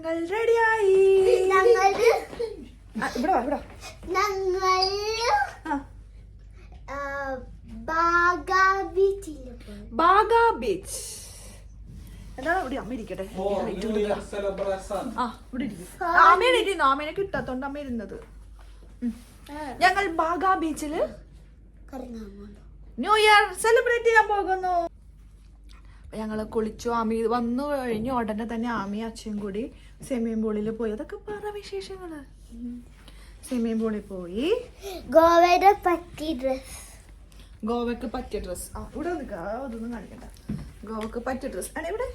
ഞങ്ങൾ റെഡിയായി. ബാഗ ബീച്ച്. എന്താണ് ഇവിടെ അമ്മ ഇരിക്കട്ടെ. അമ്മേനെ കിട്ടാത്തോണ്ട് അമ്മ ഇരുന്നത്. ഞങ്ങൾ ബാഗ ബീച്ചില് ന്യൂ ഇയർ സെലിബ്രേറ്റ് ചെയ്യാൻ പോകുന്നു. ഞങ്ങള് കുളിച്ചു. ആമി വന്നു കഴിഞ്ഞു ഉടനെ തന്നെ ആമി അച്ഛനും കൂടി സ്വിമ്മിംഗ് പൂളിൽ പോയി. അതൊക്കെ പറ വിശേഷങ്ങള്. സ്വിമ്മിംഗ് പൂളിൽ പോയി. ഗോവക്ക് പറ്റിയ ഡ്രസ്. ഇവിടെ അതൊന്നും കാണിക്കണ്ട. ഗോവക്ക് പറ്റിയ ഡ്രസ് ആണ് ഇവിടെ.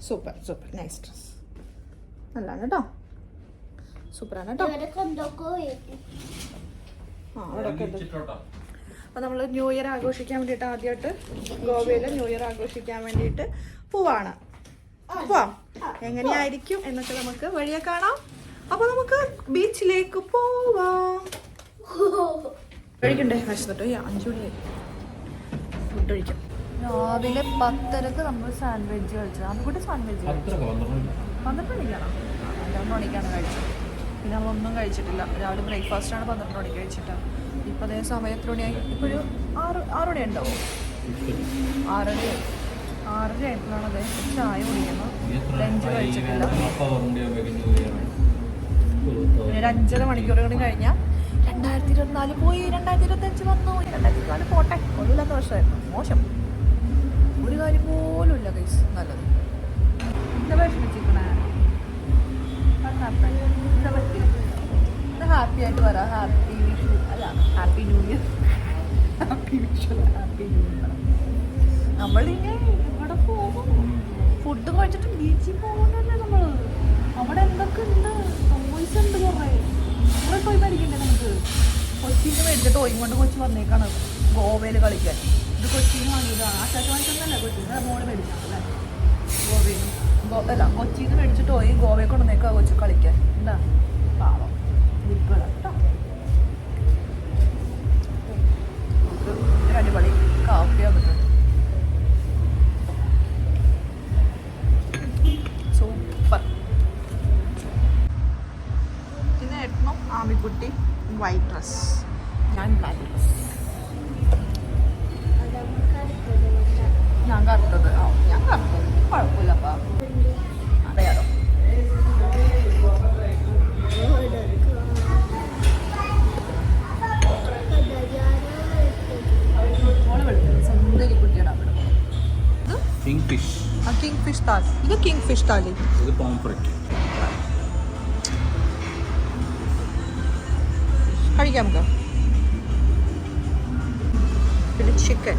Super super nice dress. നല്ലതാണ് കേട്ടോ. സൂപ്പറാണ് കേട്ടോ. അപ്പൊ നമ്മള് ന്യൂ ഇയർ ആഘോഷിക്കാൻ വേണ്ടിട്ട് ആദ്യമായിട്ട് ഗോവയില് ന്യൂ ഇയർ ആഘോഷിക്കാൻ വേണ്ടിട്ട് പോവാണ്. പോവാം. എങ്ങനെയായിരിക്കും എന്നൊക്കെ നമുക്ക് വഴിയെ കാണാം. അപ്പൊ നമുക്ക് ബീച്ചിലേക്ക് പോവാം. കഴിക്കണ്ടേ? കഴിച്ചിട്ടോ 5 മണിയായി. ഫുഡ് കഴിക്കാം. രാവിലെ 10:30 നമ്മൾ സാൻഡ്വിച്ച് കഴിച്ചത്. അതുകൂടെ സാൻഡ്വിച്ച് 12 മണിക്കാണോ? 12 മണിക്കാണ് കഴിച്ചത്. പിന്നെ നമ്മളൊന്നും കഴിച്ചിട്ടില്ല. രാവിലെ ബ്രേക്ക്ഫാസ്റ്റാണ് 12 മണിക്ക് കഴിച്ചിട്ടാണ്. ഇപ്പം അതേ സമയം എത്ര മണിയായി? ഇപ്പോൾ ഒരു 6 മണി ഉണ്ടാവും. 6:30 ആയപ്പോഴാണ് അതേ ചായ കുടിക്കുന്നത്. ലഞ്ച് കഴിച്ചിട്ടില്ല. ഒരു 5.5 മണിക്കൂർ കൂടി കഴിഞ്ഞാൽ 2024 പോയി. 2025 വന്നു. 2024 പോട്ടെ. ഒന്നുമില്ലാത്ത വർഷമായിരുന്നു. മോശം ഒരു കാര്യം പോലും ഇല്ല ഗൈസ്. നല്ലത്. എന്താ വിഷമിച്ചിരിക്കണേ? ഹാപ്പി ആയിട്ട് പറ. ഹാപ്പി വിഷു അല്ല, happy new year. Happy Vishu, happy new year. നമ്മളിങ്ങനെ ഇവിടെ പോകും. ഫുഡ് കഴിച്ചിട്ട് ബീച്ചിൽ പോകുന്നല്ലേ നമ്മള്. അവിടെ എന്തൊക്കെ ഉണ്ട്? ടോയ്സ് ഉണ്ട് കുറേ. ഇവിടെ പോയി മേടിക്കണ്ടേ നമുക്ക്? കൊച്ചിന്ന് മേടിച്ചിട്ട് ടോയും കൊണ്ട് കൊച്ചി വന്നേക്കാണ് ഗോവയിൽ കളിക്കാൻ. ഇത് കൊച്ചിന്ന് വാങ്ങിയതാണ്. ആ ചേട്ടൻ വാങ്ങിച്ചൊന്നല്ല, കൊച്ചിന്ന് മോള് മേടിച്ചല്ലേ. ഗോവയിൽ അല്ല, കൊച്ചിന്ന് മേടിച്ചിട്ട് ടോയി ഗോവയിൽ കൊണ്ടുവന്നേക്കാ കൊച്ചി കളിക്കാൻ. എന്താ പാവം കേട്ടോ. അടിപൊളി കാപ്പി വന്നിട്ടുണ്ട്. സൂപ്പർ. പിന്നെ എട്ടണം ആമിക്കുട്ടി വൈറ്റ് ഡ്രസ്, ഞാൻ ബ്ലാക്ക് ഡ്രസ്. ഞാൻ കറുത്തത്. ഞാൻ കറുത്തത് കുഴപ്പമില്ലപ്പാ. അറിയാലോ. കിങ്ഫിഷ് താലി. ഇത് കിങ്ഫിഷ് താലി. ഇത് പോംഫ്രെറ്റ്. കഴിക്കാം നമുക്ക്. പിന്നെ ചിക്കൻ.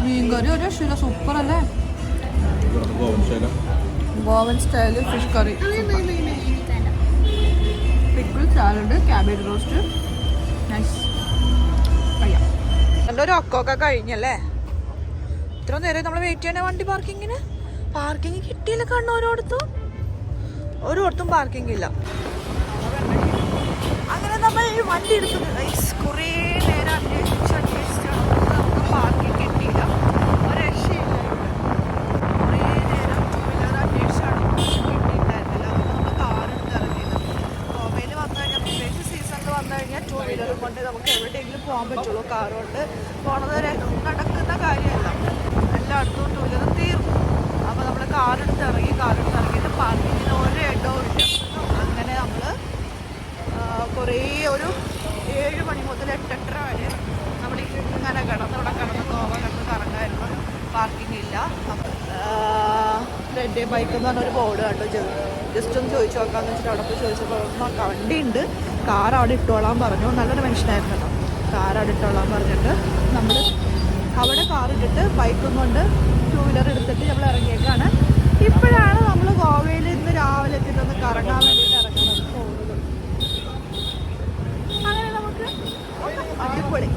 മീൻകറി ഒരു രക്ഷയില്ല. സൂപ്പർ അല്ലേ? Goan style fish curry. Pickle, salad, cabbage roast. Nice. കഴിയാം. എൻ്റെ ഒരു ഒക്കൊക്കെ കഴിഞ്ഞല്ലേ? ഇത്ര നേരം നമ്മൾ വെയിറ്റ് ചെയ്യണേ വണ്ടി പാർക്കിങ്ങിന്. പാർക്കിങ് കിട്ടിയില്ല. ഓരോടത്തും പാർക്കിംഗ് ഇല്ല. അങ്ങനെ നമ്മൾ വണ്ടി എടുത്തത് നൈസ്. കുറേ നേരം അന്വേഷിച്ചിട്ടാണ് നമുക്ക് പാർക്കിംഗ് കിട്ടിയില്ല. ഒരു രക്ഷയില്ല. കുറേ നേരം അന്വേഷിച്ചാണ് കിട്ടിയിട്ടുണ്ടായിരുന്നില്ല. അതുകൊണ്ട് നമ്മൾ കാർ എടുത്ത് ഇറങ്ങിയത്. ഗോവയിൽ വന്നു കഴിഞ്ഞാൽ പ്രത്യേകിച്ച് സീസണിൽ വന്നു കഴിഞ്ഞാൽ 2 വീലർ കൊണ്ട് നമുക്ക് എവിടെയെങ്കിലും പോകാൻ പറ്റുള്ളൂ. കാർ കൊണ്ട് പോണത് നടക്കുന്ന കാര്യമല്ല. എല്ലായിടത്തും 2 വീലർ തീർന്നു. അപ്പോൾ നമ്മൾ കാറെടുത്ത് ഇറങ്ങിയിട്ട് പാർക്കിങ്ങിന് ഒരു ഇടവും ഇല്ല. അങ്ങനെ നമ്മൾ കുറേ ഒരു 7 മണി മുതൽ 8:30 വരെ നമ്മുടെ ഇങ്ങനെ കിടന്ന് ഗോവ കറങ്ങായിരുന്നു. പാർക്കിംഗ് ഇല്ല. റെഡ് ഡേ ബൈക്ക് എന്ന് പറഞ്ഞൊരു ബോർഡ് കണ്ടു. ജസ്റ്റ് ഒന്ന് ചോദിച്ചു നോക്കാമെന്ന് വെച്ചിട്ട് അവിടെ പോയി ചോദിച്ചപ്പോൾ വണ്ടിയുണ്ട്, കാർ അവിടെ ഇട്ടോളാൻ പറഞ്ഞു. നല്ലൊരു മനുഷ്യനായിരുന്നു കേട്ടോ. കാർ അവിടെ ഇട്ടോളാൻ പറഞ്ഞിട്ട് നമ്മൾ അവിടെ കാർ ഇട്ടിട്ട് ബൈക്കും കൊണ്ട് 2 വീലർ എടുത്തിട്ട് നമ്മൾ ഇറങ്ങിയേക്കാണ്. ഇപ്പോഴാണ് നമ്മൾ ഗോവയിൽ ഇന്ന് രാവിലെ എത്തിയിട്ടൊന്ന് കറങ്ങാൻ വേണ്ടിയിട്ട് ഇറങ്ങുന്നത്. അങ്ങനെ നമുക്ക് അടിപൊളി.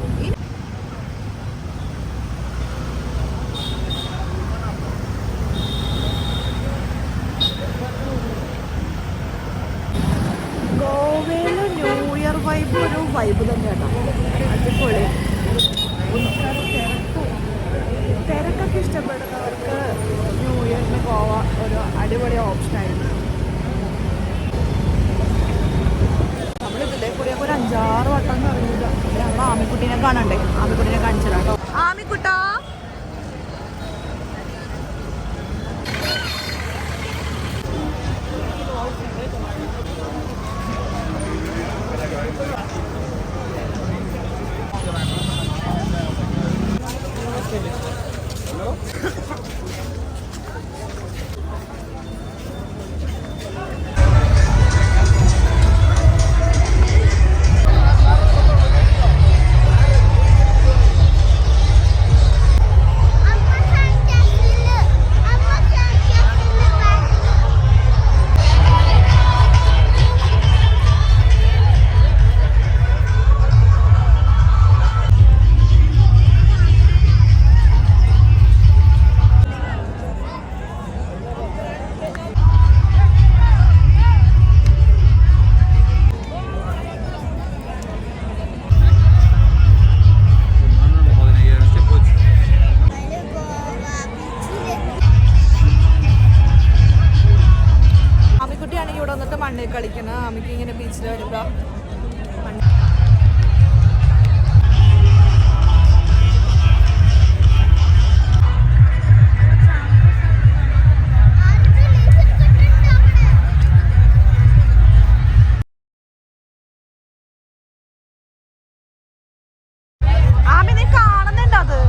ഗോവയിൽ ന്യൂ ഇയർ വൈബ് ഒരു വൈബ് തന്നെയാണ്. അടിപൊളി. തിരക്കൊക്കെ ഇഷ്ടപ്പെടുന്നവർക്ക് ന്യൂ ഇയറിന് പോവാൻ ഒരു അടിപൊളി ഓപ്ഷനായിരുന്നു. നമ്മളിതിലേ കൂടിയൊക്കെ ഒരു 5-6 വട്ടം കറങ്ങില്ല. ഞങ്ങൾ ആമിക്കുട്ടീനെ കാണണ്ടേ, ആമിക്കുട്ടീനെ കാണിച്ചതാ കേട്ടോ. ആമിക്കുട്ടാ മണ്ണിൽ കളിക്കണം. ആമിക്ക് ഇങ്ങനെ ബീച്ചിൽ വരുമ്പോൾ ആമി നീ കാണുന്നുണ്ടോ അത്?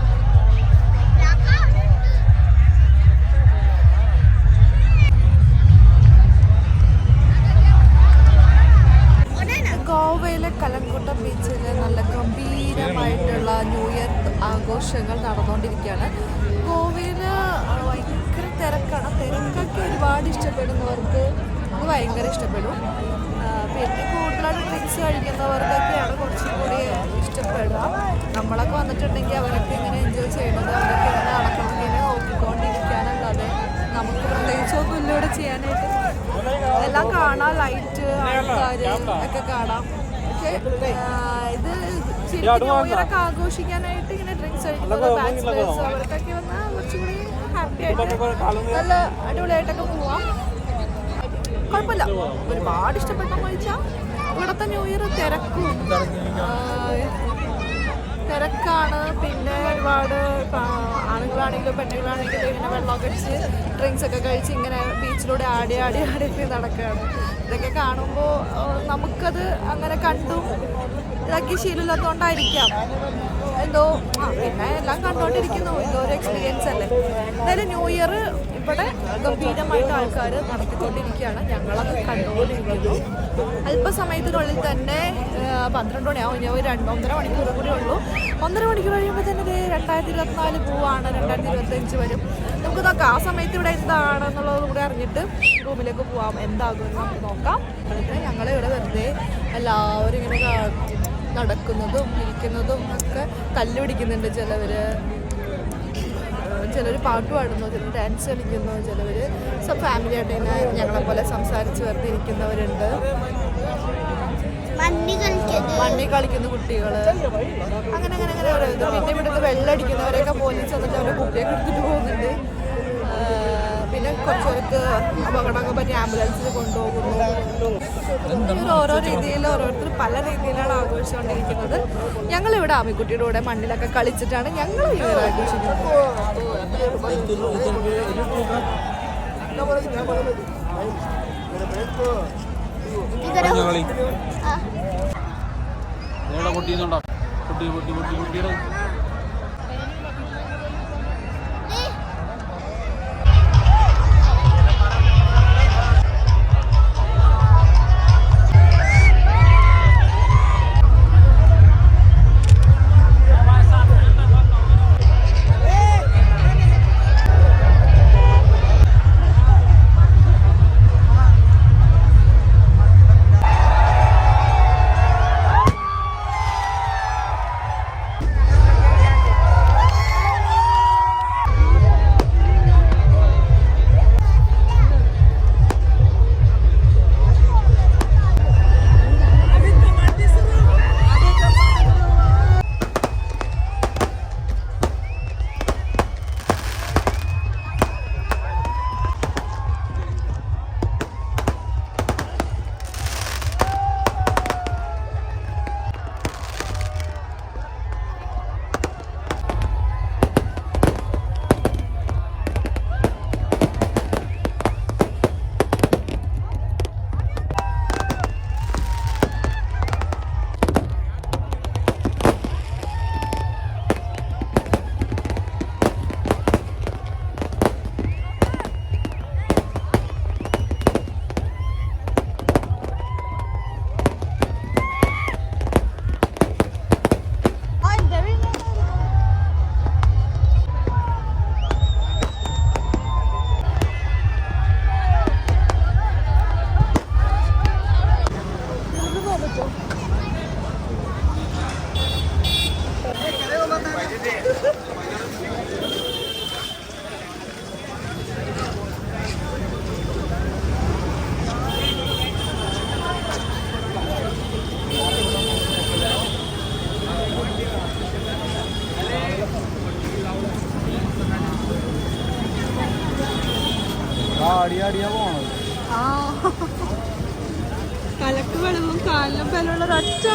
ഗോവയിലെ കലങ്കോട്ട ബീച്ചിൽ നല്ല ഗംഭീരമായിട്ടുള്ള ന്യൂ ഇയർ ആഘോഷങ്ങൾ നടന്നുകൊണ്ടിരിക്കുകയാണ്. ഗോവയിൽ ഭയങ്കര തിരക്കാണ്. തിരക്കൊക്കെ ഒരുപാട് ഇഷ്ടപ്പെടുന്നവർക്ക് അത് ഭയങ്കര ഇഷ്ടപ്പെടും. പിന്നെ കൂടുതലായിട്ട് ഡ്രിങ്ക്സ് കഴിക്കുന്നവർക്കൊക്കെയാണ് കുറച്ചും കൂടി ഇഷ്ടപ്പെടുക. നമ്മളൊക്കെ വന്നിട്ടുണ്ടെങ്കിൽ അവരൊക്കെ ഇങ്ങനെ എൻജോയ് ചെയ്യുന്നത്, അവരൊക്കെ ഇങ്ങനെ നടക്കണം, ഇങ്ങനെ നോക്കിക്കൊണ്ടിരിക്കാനല്ലാതെ നമുക്ക് പ്രത്യേകിച്ചൊന്നും ഇവിടെ ചെയ്യാനായിട്ട്. എല്ലാം കാണാം, ലൈറ്റ്, ആൾക്കാർ ഒക്കെ കാണാം. പക്ഷേ ഇത് ശരിക്കും ന്യൂ ഇയറൊക്കെ ആഘോഷിക്കാനായിട്ട് ഇങ്ങനെ ഡ്രിങ്ക്സ് കഴിക്കുന്നത് ബാച്ചിലേഴ്സ് അവർക്കൊക്കെ വന്നാൽ കുറച്ചും കൂടി ഹാപ്പി ആയിട്ട് നല്ല അടിപൊളിയായിട്ടൊക്കെ പോവാം. കുഴപ്പമില്ല. ഒരുപാട് ഇഷ്ടപ്പെട്ടെന്ന് ചോദിച്ചാൽ ഇവിടുത്തെ ന്യൂ ഇയർ തിരക്കാണ്. പിന്നെ ഒരുപാട് ആണുങ്ങളാണെങ്കിലും പെണ്ണുങ്ങളാണെങ്കിലും ഇങ്ങനെ വെള്ളമൊക്കെ അടിച്ച് ഡ്രിങ്ക്സ് ഒക്കെ കഴിച്ച് ഇങ്ങനെ ബീച്ചിലൂടെ ആടി നടക്കുകയാണ്. ഇതൊക്കെ കാണുമ്പോൾ നമുക്കത് അങ്ങനെ കണ്ടും ഇതാക്കി ശീലമില്ലാത്തതുകൊണ്ടായിരിക്കാം എന്തോ. പിന്നെ എല്ലാം കണ്ടുകൊണ്ടിരിക്കുന്നു, എന്തോ ഒരു എക്സ്പീരിയൻസ് അല്ലേ. എന്തായാലും ന്യൂ ഇയർ ഇവിടെ ഗംഭീരമായിട്ട് ആൾക്കാർ നടത്തിക്കൊണ്ടിരിക്കുകയാണ്. ഞങ്ങളത് കണ്ടുകൊണ്ടിരിക്കുന്നു. അല്പസമയത്തിനുള്ളിൽ തന്നെ 12 മണിയാവും. ഇനി ഒരു 1.5 മണിക്കൂർ കൂടി ഉള്ളൂ. 1.5 മണിക്കൂർ കഴിയുമ്പോൾ തന്നെ 2024 പോവാണ്, 2025 വരും. നമുക്ക് നോക്കാം ആ സമയത്ത് ഇവിടെ എന്താണെന്നുള്ളത് കൂടെ അറിഞ്ഞിട്ട് റൂമിലേക്ക് പോവാം. എന്താകുമെന്ന് നമുക്ക് നോക്കാം. ഞങ്ങൾ ഇവിടെ വെറുതെ എല്ലാവരും ഇങ്ങനെ നടക്കുന്നതും ഇരിക്കുന്നതും ഒക്കെ തല്ലു പിടിക്കുന്നുണ്ട്. ചിലർ പാട്ട് പാടുന്നു, ചിലർ ഡാൻസ് കളിക്കുന്നു, ചിലവർ ഫാമിലി ആയിട്ട് ഇങ്ങനെ ഞങ്ങളെപ്പോലെ സംസാരിച്ച് വെറുതെ ഇരിക്കുന്നവരുണ്ട്. മണ്ണി കളിക്കുന്ന കുട്ടികൾ അങ്ങനെ ഓരോ ഇത്. പിന്നെ ഇവിടുത്തെ വെള്ളമടിക്കുന്നവരൊക്കെ പോലീസ് വന്നിട്ട് അവരെ കുട്ടിയൊക്കെ എടുത്തിട്ട് പോകുന്നുണ്ട്. പിന്നെ കുറച്ചവർക്ക് അപകടമൊക്കെ പറ്റി ആംബുലൻസിൽ കൊണ്ടുപോകുന്നു. ഓരോ രീതിയിൽ ഓരോരുത്തർ പല രീതിയിലാണ് ആഘോഷിച്ചുകൊണ്ടിരിക്കുന്നത്. ഞങ്ങളിവിടെ ആമിക്കുട്ടിയുടെ കൂടെ മണ്ണിലൊക്കെ കളിച്ചിട്ടാണ് ഞങ്ങൾ ഇവർ ആഘോഷിക്കുന്നത്. അടിയാടിയാ പോണത്. ആ കലക്ക് വെള്ളവും കാലിനും ബലമുള്ള ഒരൊറ്റ